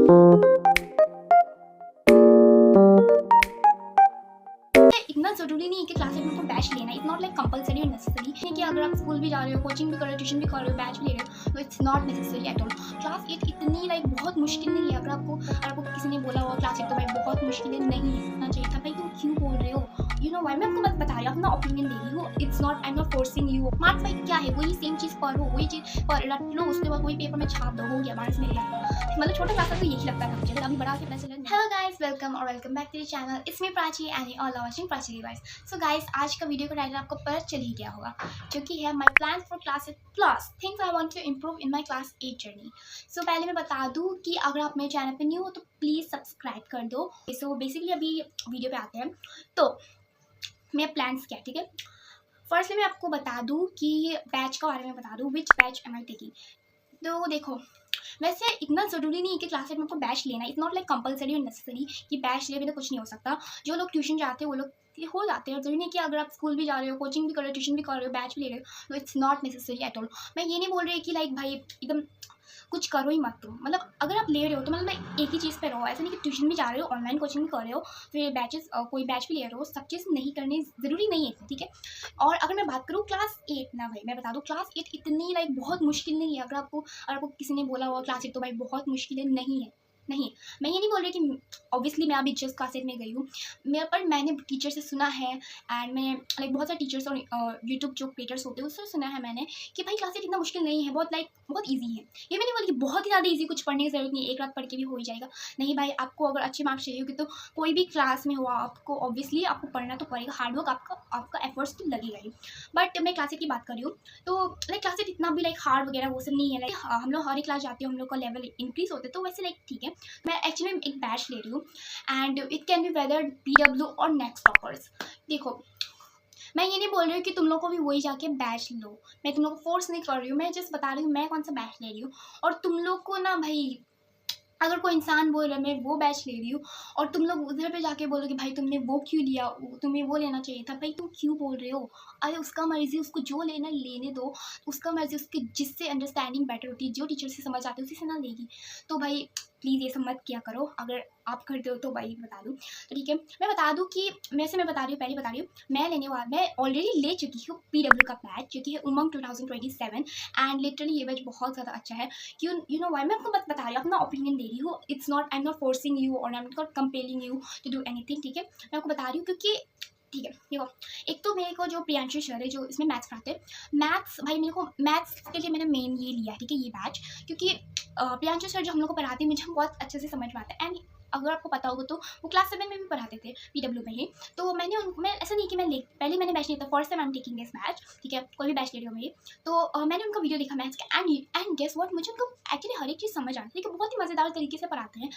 इतना ज़रूरी नहीं है कि क्लास एट में आपको बैच लेना है। इट्स नॉट लाइक कंपलसरी और नेसेसरी है कि अगर आप स्कूल भी जा रहे हो, कोचिंग भी कर रहे हो, ट्यूशन भी कर रहे हो, बैच भी ले रहे हो, तो it's not necessary at all. Class eight इतनी लाइक बहुत मुश्किल नहीं है। अगर आपको किसी ने बोला हुआ क्लास एट तो भाई बहुत मुश्किल है, नहीं है, होना चाहिए था। भाई तुम क्यों बोल रहे हो? यू नो व्हाई मैं आपको बस बता रही हूँ, अपना ओपिनियन दे रही हूँ। It's not, I am not forcing you. Marks भाई क्या है, वही सेम चीज़ पढ़ो, वही चीज़ पढ़ रट लो, उसके बाद वही पेपर में छाप दो, हो गया मार्क्स मिल गया। मतलब छोटा क्लास में तो यही लगता था मुझे, अभी बड़ा के पता चला। Hello guys, welcome back to the channel. It's me Prachi and you all are watching Prachi devices. So guys, आज का वीडियो का टाइटल आपको पता चल ही गया होगा, जो कि है my plans for class 8 plus things I want to improve in my class 8 journey. So पहले मैं बता दूं कि अगर आप मेरे चैनल पे न्यू हो तो प्लीज़ सब्सक्राइब कर दो। सो बेसिकली अभी वीडियो पे आते हैं। तो मेरे प्लान्स क्या है, ठीक है। फर्स्टली मैं आपको बता दूं कि बैच का बारे में बता दूं, विच बैच एम आई टेकिंग। तो देखो, वैसे इतना ज़रूरी नहीं है कि क्लास एट में आपको बैच लेना है। इट्स नॉट लाइक कंपलसरी और नेसेसरी कि बैच ले भी तो कुछ नहीं हो सकता। जो लोग ट्यूशन जाते हैं वो लोग हो जाते हैं। ज़रूरी नहीं कि अगर आप स्कूल भी जा रहे हो, कोचिंग भी कर रहे हो, ट्यूशन भी कर रहे हो, बैच भी ले रहे हो, तो it's not necessary at all. मैं ये नहीं बोल रही कि लाइक भाई एकदम कुछ करो ही मत तुम। मतलब अगर आप ले रहे हो तो मतलब एक ही चीज़ पे रहो। ऐसा नहीं कि ट्यूशन भी जा रहे हो, ऑनलाइन कोचिंग भी कर रहे हो, फिर बैचेस कोई बैच भी ले रहे हो, सब चीज़ नहीं करनी ज़रूरी नहीं है, ठीक है। और अगर मैं बात करूँ क्लास 8 ना, भाई मैं बता दूँ क्लास 8 इतनी लाइक बहुत मुश्किल नहीं है। अगर आपको किसी ने बोला हुआ क्लास 8 तो भाई बहुत मुश्किल है, नहीं है। नहीं, मैं ये नहीं बोल रही कि ऑब्वियसली मैं अभी जस्ट क्लास 8 में गई हूँ। पर मैंने टीचर से सुना है एंड मैंने लाइक बहुत सारे टीचर्स और यूट्यूब जो क्रिएटर्स होते हैं उससे सुना है मैंने कि भाई क्लास 8 इतना मुश्किल नहीं है, बहुत लाइक बहुत ईजी है। ये मैं नहीं बोली कि बहुत ही ज़्यादा ईजी, कुछ पढ़ने की ज़रूरत नहीं है, एक रात पढ़ के भी हो ही जाएगा। नहीं भाई, आपको अगर अच्छे मार्क्स चाहिए होगी तो कोई भी क्लास में हुआ, आपको ऑब्वियसली आपको पढ़ना तो पड़ेगा, हार्डवर्क आपका एफर्ट्स तो लगेगा ही। बट मैं क्लास 8 की बात कर रही हूँ, तो लाइक क्लास 8 इतना भी लाइक हार्ड वगैरह वो सब नहीं है। लाइक हम लोग हर एक क्लास जाते हो, हम लोग का लेवल इंक्रीज होते हैं, तो वैसे लाइक ठीक है। मैं एक्चुअली एक बैच ले रही हूँ and it can be whether PW और नेक्स्ट टॉपर्स। देखो, मैं ये नहीं बोल रही हूँ कि तुम लोग को भी वही जाके बैच लो, मैं तुम लोग को फोर्स नहीं कर रही हूँ, मैं जस्ट बता रही हूँ मैं कौन सा बैच ले रही हूँ। और तुम लोग को ना भाई, अगर कोई इंसान बोल रहा है मैं वो बैच ले रही हूँ और तुम लोग उधर पे जाके बोलो कि भाई तुमने वो क्यों लिया, तुम्हें वो लेना चाहिए था, भाई तुम क्यों बोल रहे हो? अरे उसका मर्जी, उसको जो लेना लेने दो, उसका मर्जी, उसकी जिससे अंडरस्टैंडिंग बेटर होती है, जो टीचर से समझ आती है उसी से ना लेगी। तो भाई प्लीज़ ये सब मत किया करो। अगर आप करते हो तो भाई बता दूँ तो ठीक है। मैं बता दूँ कि मैं बता रही हूँ, पहले बता रही हूँ, मैं ऑलरेडी ले चुकी हूँ PW का बैच, जो कि है उमंग 2027 एंड लिटरली ये बैच बहुत ज़्यादा अच्छा है। यू नो व्हाई मैं आपको बता रही हूँ, अपना ओपिनियन दे रही हूँ। It's not, I am not forcing you और I am not compelling you to do anything, ठीक है। मैं आपको बता रही हूँ क्योंकि ठीक है, देखो, एक तो मेरे को जो प्रियांशु सर है जो इसमें मैथ्स पढ़ाते हैं, मैथ्स भाई मेरे को मैथ्स के लिए मैंने मेन ये लिया है, ठीक है, ये बैच। क्योंकि प्रियांशु सर जो हम लोग को पढ़ाते हैं मुझे बहुत अच्छे से समझ में आता है। एंड अगर आपको पता होगा तो वो क्लास 7 में भी पढ़ाते थे PW में ही। तो मैं ऐसा नहीं कि पहले मैंने बैच नहीं था, first time I am taking this batch, ठीक है, कोई भी बैच ले रही हो मेरी। तो मैंने उनका वीडियो देखा मैथ्स का एंड गेस व्हाट, मुझे उनको एक्चुअली हर एक चीज़ समझ आती है, ठीक है, बहुत ही मज़ेदार तरीके से पढ़ाते हैं।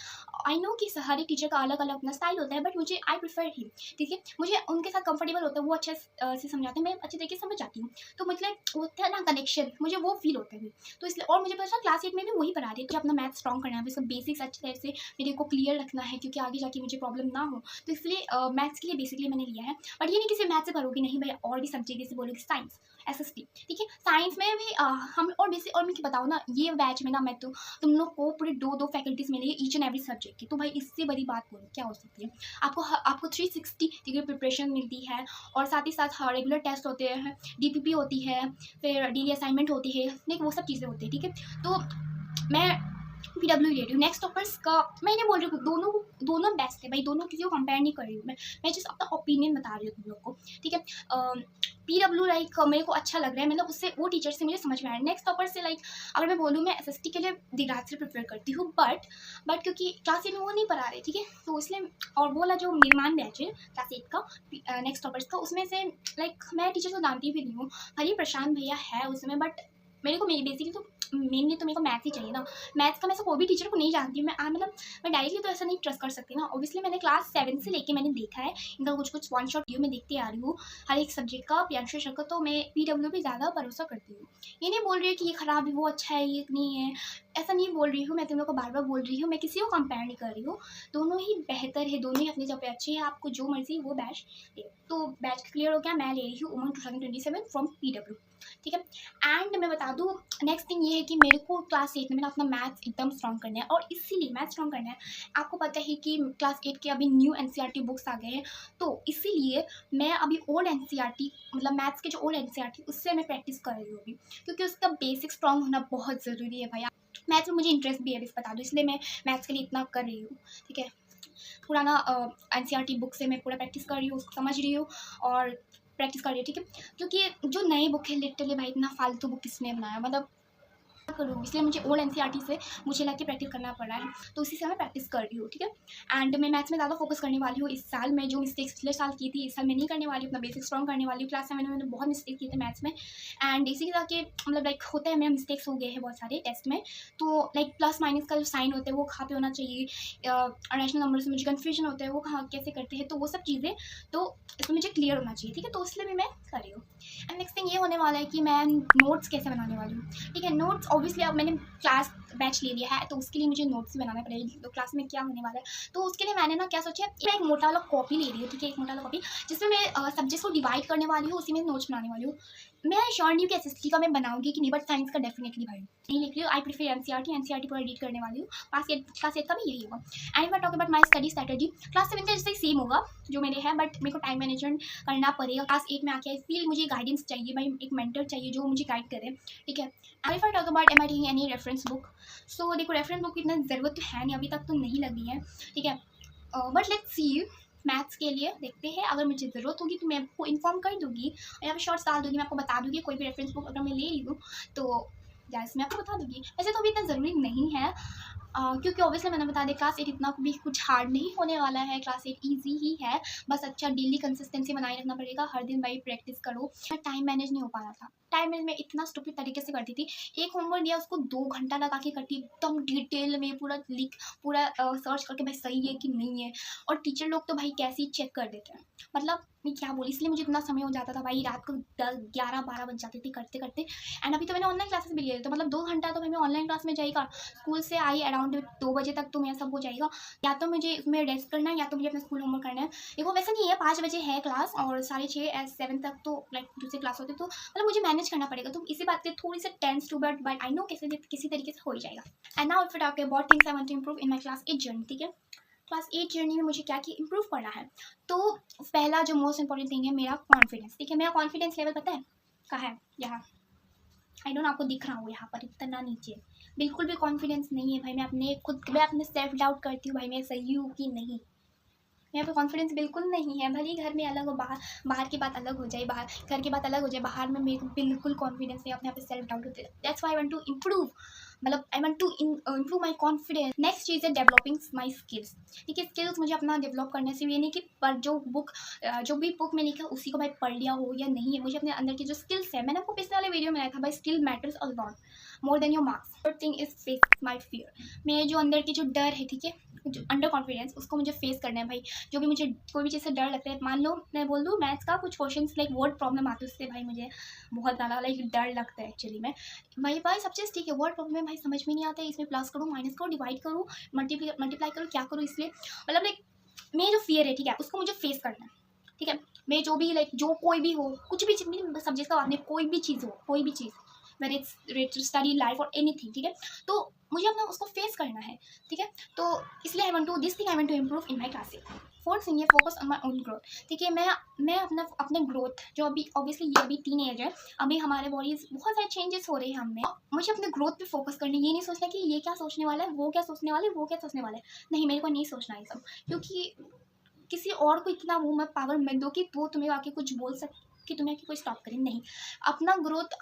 आई नो कि हर एक टीचर का अलग अलग अपना स्टाइल होता है, बट मुझे आई प्रीफर हिम, ठीक है। मुझे उनके साथ कंफर्टेबल होता है, वो अच्छे से समझाते हैं, मैं अच्छे तरीके से समझ जाती हूँ। तो मतलब वो होता है ना कनेक्शन, मुझे वो फील होता है। तो इसलिए, और मुझे पता क्लास 8 में भी वही पढ़ा रही है कि अपना मैथ स्ट्रॉन्ग करना है, इसका बेसिक्स अच्छी तरह से मेरे को क्लियर रखना है, क्योंकि आगे जाके मुझे प्रॉब्लम ना हो। तो इसलिए मैथ्स के लिए बेसिकली मैंने लिया है। बट ये नहीं कि सिर्फ मैथ्स से करोगी, नहीं भाई, और भी सब्जेक्ट जैसे बोलोगे साइंस, SST, ठीक है, साइंस में भी हम और बेसिक, और मैं बताऊँ ना, ये बैच में ना मैं तो तुम लोग को पूरे दो फैकल्टीज मिलेगी ईच एंड एवरी सब्जेक्ट की। तो भाई इससे बड़ी बात बोलो क्या हो सकती है? आपको 360 डिग्री प्रिपरेशन मिलती है, और साथ ही साथ रेगुलर टेस्ट होते हैं, DPP होती है, फिर डेली असाइनमेंट होती है, लेकिन वो सब चीज़ें होती है, ठीक है। तो मैं PW ले रही हूँ। नेक्स्ट टॉपर्स का मैं नहीं बोल रही हूँ, दोनों बेस्ट है भाई, दोनों किसी को कंपेयर नहीं कर रही हूँ मैं जस्ट अपना ओपिनियन बता रही हूँ तुम लोग को, ठीक है। PW लाइक मेरे को अच्छा लग रहा है, मतलब उससे वो टीचर से मुझे समझ में आ रहा है। नेक्स्ट टॉपर से लाइक अगर मैं बोलूँ, मैं SST के लिए दिग्राज से प्रेफर करती हूँ, बट क्योंकि क्लास 8 में वो नहीं पढ़ा रहे, ठीक है, तो इसलिए। और वो वाला जो निर्माण बैच है क्लास 8 का, नेक्स्ट टॉपर्स का, उसमें से लाइक मैं टीचर को जानती भी नहीं हूँ, खाली प्रशांत भैया है उसमें। बट मेरे को बेसिकली तो मेनली तो मेरे को मैथ ही चाहिए ना। मैथ्स का मैं कोई भी टीचर को नहीं जानती हूँ, मतलब मैं डायरेक्टली तो ऐसा नहीं ट्रस्ट कर सकती ना। ऑब्वियसली मैंने क्लास 7 से लेके मैंने देखा है, इनका कुछ वन शॉट वीडियो में देखते आ रही हूँ हर एक सब्जेक्ट का, प्रियांशु सर का, तो मैं PW पे ज़्यादा भरोसा करती हूँ। ये नहीं बोल रही हूँ कि ये ख़राब है, वो अच्छा है, ये नहीं है, ऐसा नहीं बोल रही हूँ मैं। तुम लोग को बार बार बोल रही हूँ, मैं किसी को कंपेयर नहीं कर रही हूँ। दोनों ही बेहतर है, दोनों ही अपनी जगह पे अच्छे हैं, आपको जो मर्जी वो बैच ले। तो बैच क्लियर हो गया, मैं ले रही हूँ उमंग 2027 फ्रॉम PW। ठीक है। एंड मैं बता दूँ, नेक्स्ट थिंग ये है कि मेरे को क्लास 8 में मेरा अपना मैथ्स एकदम स्ट्रॉन्ग करना है, और इसीलिए मैथ स्ट्रॉन्ग करना है। आपको पता है कि क्लास 8 के अभी न्यू एनसीईआरटी बुक्स आ गए हैं, तो इसीलिए मैं अभी ओल्ड एनसीईआरटी, मतलब मैथ्स के जो ओल्ड एनसीईआरटी, उससे मैं प्रैक्टिस कर रही हूँ अभी, क्योंकि उसका बेसिक स्ट्रॉन्ग होना बहुत ज़रूरी है भाई। मैथ्स में मुझे इंटरेस्ट भी है, बस बता दूँ, इसलिए मैं मैथ्स के लिए इतना कर रही हूँ। ठीक है, पुराना एनसीईआरटी बुक से मैं पूरा प्रैक्टिस कर रही हूँ, उसको समझ रही हूँ और प्रैक्टिस कर रही हूँ। ठीक है, क्योंकि जो नई बुक है, लिटरली भाई इतना फालतू बुक किसने बनाया, मतलब करूँ, इसलिए मुझे ओल्ड एनसीईआरटी से मुझे लग के प्रैक्टिस करना पड़ रहा है, तो उसी से मैं प्रैक्टिस कर रही हूँ। ठीक है, एंड मैं मैथ्स में ज़्यादा फोकस करने वाली हूँ इस साल। मैं जो मिस्टेक्स पिछले साल की थी, इस साल मैं नहीं करने वाली हूँ, अपना बेसिक स्ट्रॉन्ग करने वाली हूँ। क्लास 7 में मैंने बहुत मिस्टेक किए थे मैथ्स में, एंड इसी के जाके मतलब लाइक होता है, मेरा मिस्टेक्स हो गए हैं बहुत सारे टेस्ट में, तो लाइक प्लस माइनस का जो साइन होता है वो कहाँ पे होना चाहिए, रैशनल नंबर से मुझे कन्फ्यूजन होता है, वो कहाँ कैसे करते हैं, तो वो सब चीज़ें तो इसमें मुझे क्लियर होना चाहिए। ठीक है, तो इसलिए भी मैं कर रही हूँ। एंड नेक्स्ट थिंग ये होने वाला है कि मैं नोट्स कैसे बनाने वाली हूँ। ठीक है, नोट्स ऑब्वियसली अब मैंने क्लास बैच ले लिया है, तो उसके लिए मुझे नोट्स भी बनाना पड़ेगा, तो क्लास में क्या होने वाला है, तो उसके लिए मैंने ना क्या सोचा है, मैं एक मोटा वाला कॉपी ले रही हूँ। ठीक है, एक मोटा वाला कॉपी जिसमें मैं सब्जेक्ट्स को डिवाइड करने वाली हूँ, उसी में नोट्स बनाने वाली हूँ। मैं श्योर नहीं हूँ कि एसएसटी का मैं बनाऊंगी कि नहीं, बट साइंस का डेफिनेटली भाई नहीं लिख रही हूँ। आई प्रीफर एनसीईआरटी पूरा रीड करने वाली हूँ। क्लास 8 का भी यही होगा। And if I talk about my study strategy, class 7 का जैसे सेम होगा जो मेरे है, बट मेरे को टाइम मैनेजमेंट करना पड़ेगा। क्लास 8 में आके आई फील मुझे गाइडेंस चाहिए भाई, एक मेंटर चाहिए जो मुझे गाइड करे। ठीक है, and if I talk about am I taking any reference book, so देखो रेफरेंस बुक की इतना ज़रूरत तो है नहीं, अभी तक तो नहीं लगी है। ठीक है, बट लेट्स सी, मैथ्स के लिए देखते हैं, अगर मुझे ज़रूरत होगी तो मैं आपको इन्फॉर्म कर दूँगी, और यहाँ पे शॉर्ट्स डाल दूँगी, मैं आपको बता दूँगी कोई भी रेफरेंस बुक अगर मैं ले रही हूँ तो यस मैं आपको बता दूँगी। वैसे तो अभी इतना ज़रूरी नहीं है, क्योंकि ऑब्वियसली मैंने बता दिया क्लास 8 इतना भी कुछ हार्ड नहीं होने वाला है, क्लास 8 ईजी ही है। बस अच्छा डेली कंसिस्टेंसी बनाए रखना पड़ेगा, हर दिन भाई प्रैक्टिस करो। टाइम मैनेज नहीं हो पा रहा था, टाइम मैनेज मैं इतना स्टूपिड तरीके से करती थी, एक होमवर्क दिया उसको 2 घंटा लगा के करती, एकदम डिटेल में पूरा पूरा सर्च करके भाई सही है कि नहीं है, और टीचर लोग तो भाई कैसे ही चेक कर देते हैं, मतलब मैं क्या बोली, इसलिए मुझे इतना समय हो जाता था भाई, रात को 10, 11, 12 बज जाती थी करते करते। एंड अभी तो मैंने ऑनलाइन क्लासेस भी लिए, तो मतलब 2 घंटा तो भाई मैं ऑनलाइन क्लास में जाएगा, स्कूल से आई अराउंड 2 बजे तक तो मेरा सब हो जाएगा, या तो मुझे इसमें रेस्ट करना है या तो मुझे अपना स्कूल होमवर्क करना है। देखो वैसा नहीं है, 5 बजे है क्लास और 6:30 7 तक तो लाइक दूसरी क्लास होती है, तो मतलब मुझे मैनेज करना पड़ेगा, तो इसी बात से थोड़ी सी tense too, but I know किसी तरीके से हो ही जाएगा। And now if I talk about things I want to improve in my class 8 journey. ठीक है, क्लास 8 जर्नी में मुझे क्या इंप्रूव करना है, तो पहला जो मोस्ट इंपॉर्टेंट थिंग है मेरा कॉन्फिडेंस। ठीक है, मेरा कॉन्फिडेंस लेवल पता है कहाँ है, यहाँ आई डोंट, आपको दिख रहा हूँ यहाँ पर इतना नीचे, बिल्कुल भी कॉन्फिडेंस नहीं है भाई। मैं अपने सेल्फ डाउट करती हूँ भाई, मैं सही हूँ कि नहीं, यहाँ पे कॉन्फिडेंस बिल्कुल नहीं है। भले ही घर में अलग हो, बाहर की बात अलग हो जाए, बाहर घर की बात अलग हो जाए, बाहर में मेरे को बिल्कुल कॉन्फिडेंस नहीं, अपने यहाँ पे सेल्फ डाउट होते हैं। That's why I want to improve, मतलब I want to improve my confidence. Next चीज़ है डेवलपिंग माई स्किल्स। ठीक है, स्किल्स मुझे अपना डेवलप करने से, ये नहीं कि पर जो भी बुक में लिखा उसी को भाई पढ़ लिया हो या नहीं है, मुझे अपने अंदर की जो स्किल्स है, मैंने आपको पिछले वाले वीडियो में आया था भाई, skill matters a lot more than your marks. Third thing is face my fear, मेरे जो अंदर की जो डर है, ठीक है, जो अंडर कॉन्फिडेंस, उसको मुझे फेस करना है भाई। जो भी मुझे कोई भी चीज़ से डर लगता है, मान लो मैं बोल दूँ मैथ्स का कुछ क्वेश्चंस लाइक वर्ड प्रॉब्लम आती है, उससे भाई मुझे बहुत ज़्यादा लाइक डर लगता है एक्चुअली में। भाई सब चीज़ ठीक है, वर्ड प्रॉब्लम में भाई समझ में नहीं आता है, इसमें प्लस करूँ माइनस करूँ डिवाइड करूँ मल्टीप्लाई करूँ क्या करूँ, इसलिए मतलब लाइक मेरी जो फियर है, ठीक है, उसको मुझे फेस करना है। ठीक है, मैं जो भी लाइक जो कोई भी हो, कुछ भी सब्जेक्ट का बात नहीं, कोई भी चीज़ हो, कोई भी चीज़, वेर इट्स स्टडी लाइफ और एनीथिंग। ठीक है, तो मुझे अपना उसको फेस करना है। ठीक है, तो इसलिए I want to this thing I want to improve in my classes. Fourth thing है focus on my own growth. ठीक है, मैं अपने ग्रोथ, जो अभी ऑब्वियसली ये अभी टीन एज है, अभी हमारे बॉडीज बहुत सारे चेंजेस हो रहे हैं हमें, मुझे अपने ग्रोथ पे फोकस करना है। ये नहीं सोचना कि ये क्या सोचने वाला है, वो क्या सोचने वाला है, वो क्या सोचने वाला है, नहीं, मेरे को नहीं सोचना है सब, क्योंकि किसी और को इतना वो मत पावर मत दो कि वो तुम्हें आके कुछ बोल सके, कि तुम्हें कोई स्टॉप करे, नहीं। अपना ग्रोथ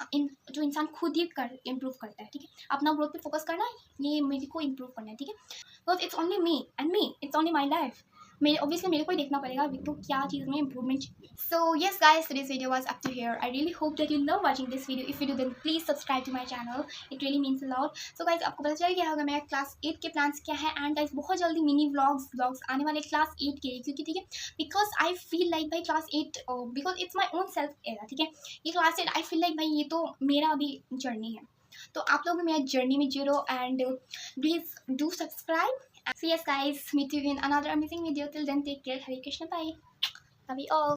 जो इंसान खुद ही इम्प्रूव करता है। ठीक है, अपना ग्रोथ पे फोकस करना है, ये मेरे को इम्प्रूव करना है। ठीक है, because it's only me and me, it's only my life. Obviously मेरे को ही देखना पड़ेगा तो क्या चीज़ में improvement. So yes guys, today's video was up to here. I really hope that you love watching this video. If you do then please subscribe to my channel, it really means a lot. So guys, आपको पता चल गया होगा मेरा class 8 के plans क्या है, and guys बहुत जल्दी मिनी व्लॉग्स आने वाले क्लास 8 के लिए, क्योंकि ठीक है, बिकॉज आई फील लाइक भाई class 8, because it's my own self era. ठीक है, ये क्लास 8 आई फील लाइक भाई ये तो मेरा अभी जर्नी है, तो आप लोग भी मेरा जर्नी में जुड़ो, and please do subscribe. So yes guys, meet you in another amazing video. Till then, take care. Hare Krishna, bye. Love you all.